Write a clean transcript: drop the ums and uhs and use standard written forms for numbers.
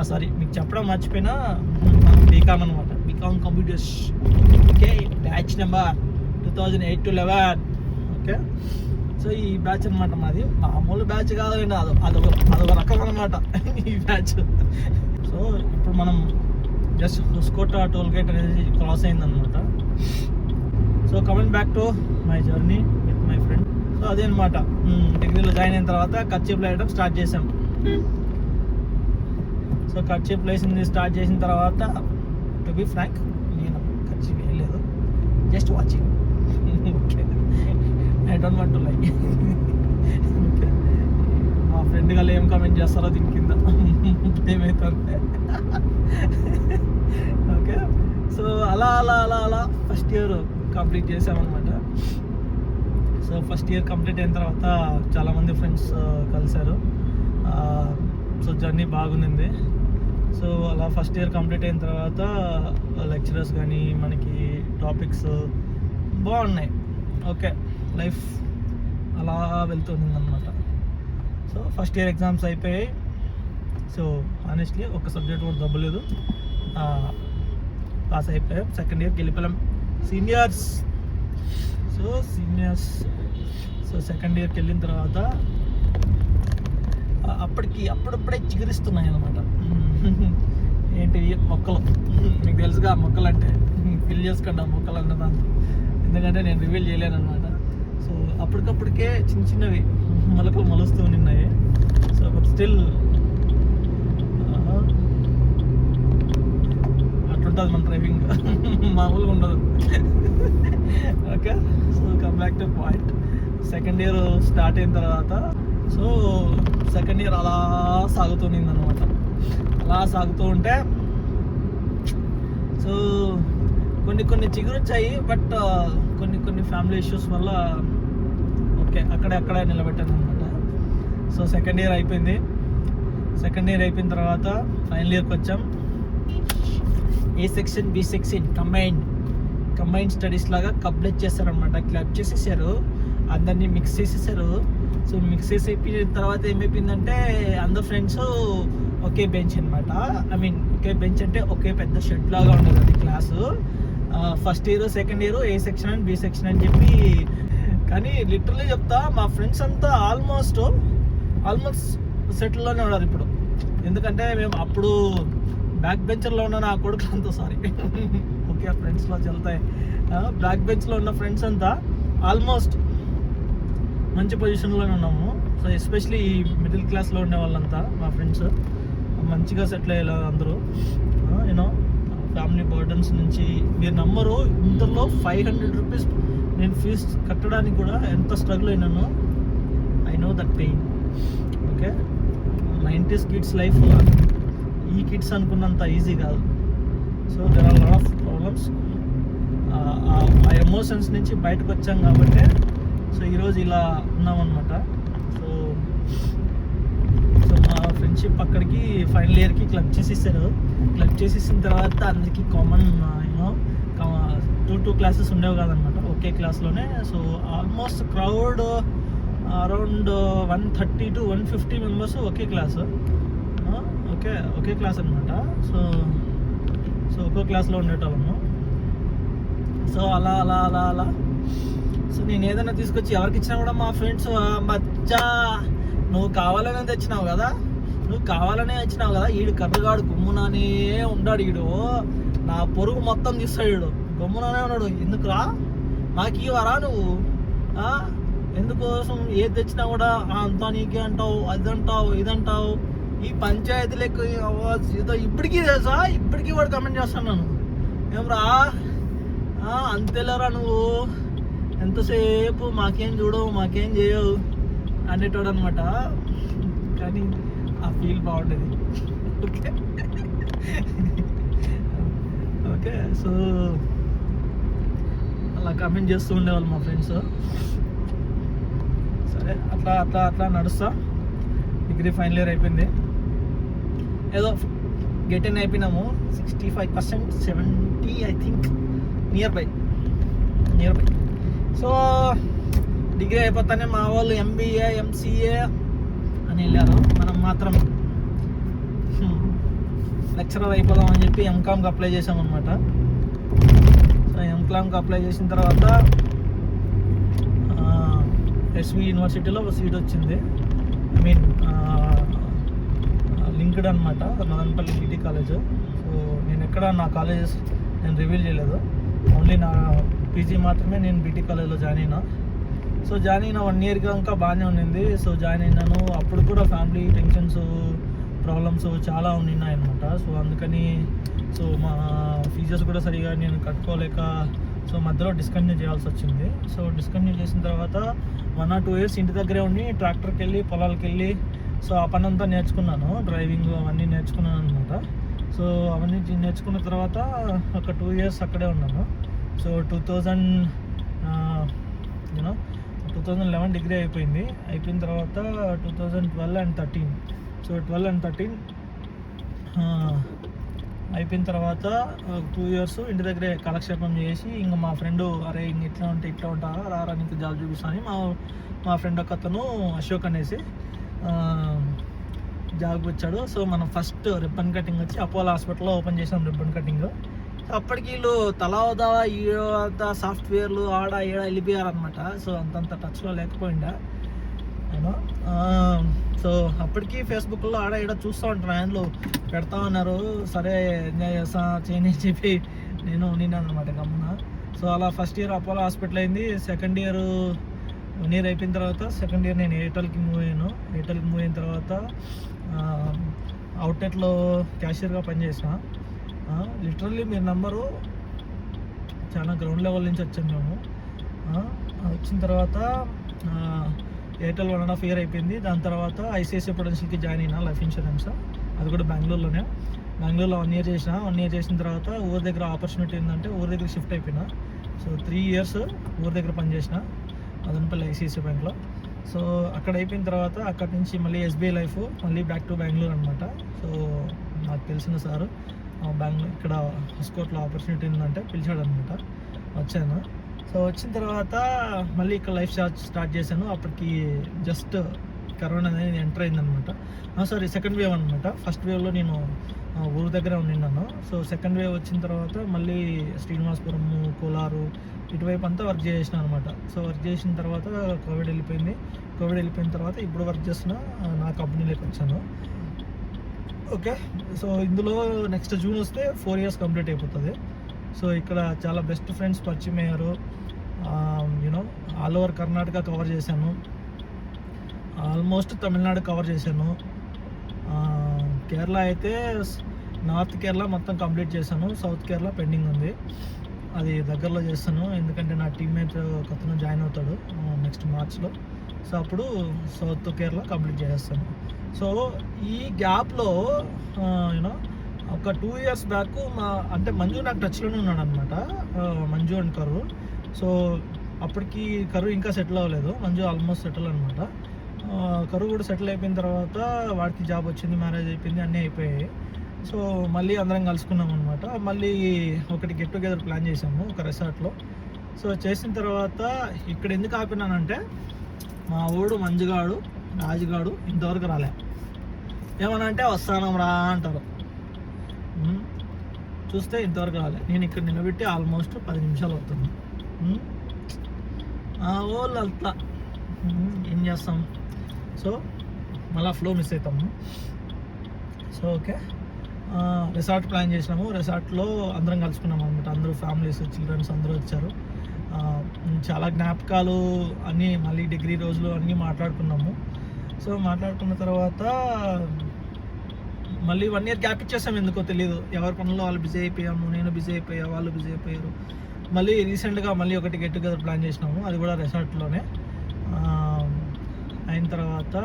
Sorry మీకు చెప్పడం మర్చిపోయినా, బీకామ్ అనమాట, BCom computers. Okay, batch number 2008 to 11. Okay, so ఈ బ్యాచ్ అనమాట మాది. మామూలు బ్యాచ్ కాదు, అదొక రకం అనమాట ఈ బ్యాచ్. సో ఇప్పుడు మనం జస్ట్ హుస్కోట టోల్ గేట్ అనేది క్రాస్ అయిందనమాట. So coming back to my journey with my friend. So అదే అనమాట, డిగ్రీలో జాయిన్ అయిన తర్వాత కర్చీఫ్లు వేయడం స్టార్ట్ చేసాం. సో కర్చీఫ్లు వేసింది స్టార్ట్ చేసిన తర్వాత, టు బి ఫ్రాంక్, నేను కర్చీఫ్ వేయలేదు, just watching. I don't want to like. మా ఫ్రెండ్ వాళ్ళు ఏం కామెంట్ చేస్తారో దీని కింద ఏమవుతుంది. ఓకే, సో అలా అలా అలా అలా ఫస్ట్ ఇయర్ కంప్లీట్ చేసామన్నమాట. సో ఫస్ట్ ఇయర్ కంప్లీట్ అయిన తర్వాత చాలామంది ఫ్రెండ్స్ కలిశారు. సో జర్నీ బాగుంది. సో అలా ఫస్ట్ ఇయర్ కంప్లీట్ అయిన తర్వాత లెక్చరర్స్ కానీ మనకి టాపిక్స్ బాగున్నాయి. ఓకే, లైఫ్ అలా వెళ్తుంది అనమాట. సో ఫస్ట్ ఇయర్ ఎగ్జామ్స్ అయిపోయాయి. సో ఆనెస్ట్లీ ఒక సబ్జెక్ట్ కూడా దబ్బలేదు, పాస్ అయిపోయాం. సెకండ్ ఇయర్కి వెళ్ళిపోయాం సీనియర్స్. సో సెకండ్ ఇయర్కి వెళ్ళిన తర్వాత అప్పుడప్పుడే చిగురిస్తున్నాయి అన్నమాట. ఏంటి మొక్కలు, మీకు తెలుసుగా మొక్కలు అంటే, ఫిల్ చేసుకోండి ఆ మొక్కలు అన్న దాంతో, ఎందుకంటే నేను రివీల్ చేయలేను అనమాట. సో అప్పటికప్పటికే చిన్న చిన్నవి మొలకలు మొలుస్తూ ఉన్నాయి. సో బట్ స్టిల్ అట్లుంటుంది మన డ్రైవింగ్, మామూలుగా ఉండదు. Okay, so come back to point. Second year start అయిన తర్వాత, సో సెకండ్ ఇయర్ అలా సాగుతుంది అనమాట. అలా సాగుతూ ఉంటే సో కొన్ని చిగురు వచ్చాయి, బట్ కొన్ని ఫ్యామిలీ ఇష్యూస్ వల్ల ఓకే అక్కడే నిలబెట్టాను అనమాట. సో సెకండ్ ఇయర్ అయిపోయింది. సెకండ్ ఇయర్ అయిపోయిన తర్వాత ఫైనల్ ఇయర్కి వచ్చాం. A section, B section combined studies లాగా కంప్లీట్ చేశారనమాట. క్లబ్ చేసేసారు, అందరినీ మిక్స్ చేసేసారు. సో మిక్స్ చేసి అయిపోయిన తర్వాత ఏమైపోయిందంటే అందరు ఫ్రెండ్స్ ఒకే బెంచ్ అనమాట. ఐ మీన్ ఒకే బెంచ్ అంటే ఒకే పెద్ద షెడ్ లాగా ఉండదు అది class. First year second year A section and B section అని చెప్పి. కానీ లిటరలీ చెప్తా, మా ఫ్రెండ్స్ అంతా ఆల్మోస్ట్ సెటిల్లోనే ఉన్నారు ఇప్పుడు. ఎందుకంటే మేము అప్పుడు బ్యాక్ బెంచర్లో ఉన్న నా కొడుకులంతా, సారీ ఓకే ఫ్రెండ్స్లో చెల్తాయి, బ్యాక్ బెంచ్లో ఉన్న ఫ్రెండ్స్ అంతా ఆల్మోస్ట్ మంచి పొజిషన్లోనే ఉన్నాము. సో ఎస్పెషలీ ఈ మిడిల్ క్లాస్లో ఉండే వాళ్ళంతా మా ఫ్రెండ్స్ మంచిగా సెటిల్ అయ్యేలా అందరూ. యూనో ఫ్యామిలీ బర్డన్స్ నుంచి మీరు నమ్మరు, ఇంతలో 500 రూపీస్ నేను ఫీజ్ కట్టడానికి కూడా ఎంత స్ట్రగుల్ అయినాను. I know that pain. Okay, 90s kids life ఈ కిడ్స్ అనుకున్నంత ఈజీ కాదు. So there are lot of problems. ఆ ఎమోషన్స్ నుంచి బయటకు వచ్చాం కాబట్టి సో ఈరోజు ఇలా ఉన్నామన్నమాట. సో మా ఫ్రెండ్షిప్ అక్కడికి ఫైనల్ ఇయర్కి క్లబ్ చేసేసారు. క్లబ్ చేసేసిన తర్వాత అందరికీ కామన్ యూనో 2 క్లాసెస్ ఉండేవి కాదనమాట, ఒకే క్లాస్లోనే. So almost crowd around 130 to 150 members ఒకే క్లాసు. ఒకే క్లాస్ అనమాట. సో ఒక్కో క్లాస్లో ఉండేటోళ్ళము. సో అలా అలా అలా అలా సో నేను ఏదైనా తీసుకొచ్చి ఎవరికి ఇచ్చినా కూడా మా ఫ్రెండ్స్, మచ్చా నువ్వు కావాలనే తెచ్చినావు కదా, ఈడు కర్రగాడు గమ్మునానే ఉన్నాడు, ఈడు నా పొరుగు మొత్తం తీస్తాడు, ఈడు గమ్మునానే ఉన్నాడు, ఎందుకురా మాకు ఇవ్వరా నువ్వు, ఎందుకోసం ఏది తెచ్చినా కూడా అంతా నీకే అంటావు, అదంటావు ఇదంటావు, ఈ పంచాయతీలకు ఇప్పటికీ తెలుసా, ఇప్పటికీ వాడు కమెంట్ చేస్తున్నాను, ఏమరా అంతేలేరా నువ్వు, ఎంతసేపు మాకేం చూడవు మాకేం చేయవు అనేటోడు అనమాట. కానీ ఆ ఫీల్ బాగుండేది. ఓకే సో అలా కమెంట్ చేస్తూ ఉండేవాళ్ళు మా ఫ్రెండ్స్. సరే అట్లా అట్లా అట్లా నడుస్తా డిగ్రీ ఫైనల్ ఇయర్ అయిపోయింది. ఏదో గెట్ ఇన్ అయిపోయినాము 65%, 70 I think near by. So degree అయిపోతానే మా వాళ్ళు MBA, MCA అని వెళ్ళారు. మనం మాత్రం లెక్చరర్ అయిపోదాం అని చెప్పి ఎంకామ్కి అప్లై చేసామన్నమాట. సో ఎంకామ్కి అప్లై చేసిన తర్వాత ఎస్వి యూనివర్సిటీలో ఒక సీట్ వచ్చింది. ఐ మీన్ లింక్డ్ అనమాట, మదనపల్లి బీటీ కాలేజ్. సో నేను ఎక్కడ నా కాలేజెస్ నేను రివీల్ చేయలేదు, ఓన్లీ నా పీజీ మాత్రమే నేను బీటీ కాలేజ్లో జాయిన్ అయినా. సో జాయిన్ అయిన 1 ఇయర్గా ఇంకా బాగానే ఉండింది. సో జాయిన్ అయినాను, అప్పుడు కూడా ఫ్యామిలీ టెన్షన్స్ ప్రాబ్లమ్స్ చాలా ఉన్నాయి అనమాట. సో అందుకని సో మా ఫీజెస్ కూడా సరిగా నేను కట్టుకోలేక సో మధ్యలో డిస్కంటిన్యూ చేయాల్సి వచ్చింది. సో డిస్కంటిన్యూ చేసిన తర్వాత 1 or 2 years ఇంటి దగ్గరే ఉండి ట్రాక్టర్కి వెళ్ళి పొలాలకు వెళ్ళి సో ఆ పని అంతా నేర్చుకున్నాను, డ్రైవింగ్ అవన్నీ నేర్చుకున్నాను అనమాట. సో అవన్నీ నేర్చుకున్న తర్వాత ఒక 2 years అక్కడే ఉన్నాను. సో 2011 డిగ్రీ అయిపోయింది. అయిపోయిన తర్వాత 2012 and 13. సో 12 and 13 అయిపోయిన తర్వాత 2 years ఇంటి దగ్గరే కాలక్షేపం చేసి, ఇంకా మా ఫ్రెండ్ అరే ఇంక ఇట్లా ఉంటారా రారా నీకు జాబ్ చూపిస్తాను మా ఫ్రెండ్ ఒక అతను అశోక్ అనేసి జాబ్కి వచ్చాడు. సో మనం ఫస్ట్ రిబ్బన్ కటింగ్ వచ్చి అపోలో హాస్పిటల్లో ఓపెన్ చేసాం రిబ్బన్ కటింగ్. అప్పటికి వీళ్ళు తలావదా ఈడ సాఫ్ట్వేర్లు ఆడ ఈడ వెళ్ళిపోయారనమాట. సో అంతంత టచ్లో లేకపోయిండా నేను. సో అప్పటికి ఫేస్బుక్లో ఆడ ఈడ చూస్తూ ఉంటాను, ఆయనలో పెడతా ఉన్నారు, సరే ఎంజాయ్ చేస్తా చేయని చెప్పి నేను ఉన్నానమాట గమ్మున. సో అలా ఫస్ట్ ఇయర్ అపోలో హాస్పిటల్ అయింది. సెకండ్ ఇయర్ 1 year అయిపోయిన తర్వాత సెకండ్ ఇయర్ నేను ఎయిర్టెల్కి మూవ్ అయ్యాను. ఎయిర్టెల్కి మూవ్ అయిన తర్వాత అవుట్లెట్లో క్యాషియర్గా పనిచేసిన. లిటరల్లీ మీరు నంబరు చాలా గ్రౌండ్ లెవెల్ నుంచి వచ్చాను మేము. వచ్చిన తర్వాత ఎయిర్టెల్ 1.5 year అయిపోయింది. దాని తర్వాత ఐసిఐసిఐ ప్రొడెన్షియల్కి జాయిన్ అయినా లైఫ్ ఇన్సూరెన్స్, అది కూడా బెంగళూరులో 1 year చేసిన. 1 year చేసిన తర్వాత ఊరి దగ్గర ఆపర్చునిటీ ఏంటంటే ఊరి దగ్గర షిఫ్ట్ అయిపోయినా. సో 3 years ఊరి దగ్గర పనిచేసిన మదనపల్లి ఐసిఐసిఐ బ్యాంక్లో. సో అక్కడ అయిపోయిన తర్వాత అక్కడి నుంచి మళ్ళీ ఎస్బీఐ లైఫ్, మళ్ళీ బ్యాక్ టు బెంగళూరు అనమాట. సో నాకు తెలిసిన సారు బెంగళూరు ఇక్కడ హస్కోట్లో ఆపర్చునిటీ ఉందంటే పిలిచాడు అనమాట, వచ్చాను. సో వచ్చిన తర్వాత మళ్ళీ ఇక్కడ లైఫ్ స్టార్ట్ చేశాను. అప్పటికి జస్ట్ కరోనా అనేది ఎంటర్ అయిందనమాట. సారీ, సెకండ్ వేవ్ అనమాట. ఫస్ట్ వేవ్లో నేను ఊరు దగ్గర ఉండిన్నాను. సో సెకండ్ వేవ్ వచ్చిన తర్వాత మళ్ళీ శ్రీనివాసపురం, కోలారు ఇటువైపు అంతా వర్క్ చేసిన అనమాట. సో వర్క్ చేసిన తర్వాత కోవిడ్ వెళ్ళిపోయింది. కోవిడ్ వెళ్ళిపోయిన తర్వాత ఇప్పుడు వర్క్ చేసిన నా కంపెనీలోకి వచ్చాను. ఓకే, సో ఇందులో నెక్స్ట్ జూన్ వస్తే 4 years కంప్లీట్ అయిపోతుంది. సో ఇక్కడ చాలా బెస్ట్ ఫ్రెండ్స్ పరిచయం అయ్యారు. ఆల్ ఓవర్ కర్ణాటక కవర్ చేశాను, ఆల్మోస్ట్ తమిళనాడు కవర్ చేశాను. కేరళ అయితే నార్త్ కేరళ మొత్తం కంప్లీట్ చేశాను, సౌత్ కేరళ పెండింగ్ ఉంది, అది దగ్గరలో చేస్తాను. ఎందుకంటే నా టీమ్మేట్ ఒక అతను జాయిన్ అవుతాడు నెక్స్ట్ మార్చ్లో. సో అప్పుడు సౌత్ కేరళ కంప్లీట్ చేసేస్తాను. సో ఈ గ్యాప్లో ఒక 2 years బ్యాక్ అంటే మంజు నాకు టచ్లోనే ఉన్నాడు అనమాట, మంజు అండ్ కరు. సో అప్పటికి కరు ఇంకా సెటిల్ అవ్వలేదు, మంజు ఆల్మోస్ట్ సెటిల్ అనమాట. కరు కూడా సెటిల్ అయిపోయిన తర్వాత వాడికి జాబ్ వచ్చింది, మ్యారేజ్ అయిపోయింది, అన్నీ అయిపోయాయి. సో మళ్ళీ అందరం కలుసుకున్నాం అనమాట. మళ్ళీ ఒకటి గెట్ టుగెదర్ ప్లాన్ చేసాము ఒక రిసార్ట్లో. సో చేసిన తర్వాత ఇక్కడ ఎందుకు ఆపినానంటే మా ఊడు మంజుగాడు రాజుగాడు ఇంతవరకు రాలే. ఏమన్నా అంటే వస్తానం రా అంటారు, చూస్తే ఇంతవరకు రాలే. నేను ఇక్కడ నిలబెట్టి ఆల్మోస్ట్ 10 నిమిషాలు అవుతుంది. వాళ్ళు అంతా ఏం చేస్తాం, సో మళ్ళీ ఫ్లో మిస్ అవుతాము. సో ఓకే, రిసార్ట్ ప్లాన్ చేసినాము. రిసార్ట్లో అందరం కలుసుకున్నాము అనమాట. అందరూ ఫ్యామిలీస్, చిల్డ్రన్స్ అందరూ వచ్చారు. చాలా జ్ఞాపకాలు అన్నీ, మళ్ళీ డిగ్రీ రోజులు అన్నీ మాట్లాడుకున్నాము. సో మాట్లాడుకున్న తర్వాత మళ్ళీ 1 year గ్యాప్ ఇచ్చేసాము, ఎందుకో తెలియదు. ఎవరి పనుల్లో వాళ్ళు బిజీ అయిపోయాము, నేను బిజీ అయిపోయా, వాళ్ళు బిజీ అయిపోయారు. మళ్ళీ రీసెంట్గా మళ్ళీ ఒకటి గెట్ టుగెదర్ ప్లాన్ చేసినాము, అది కూడా రిసార్ట్లోనే. అయిన తర్వాత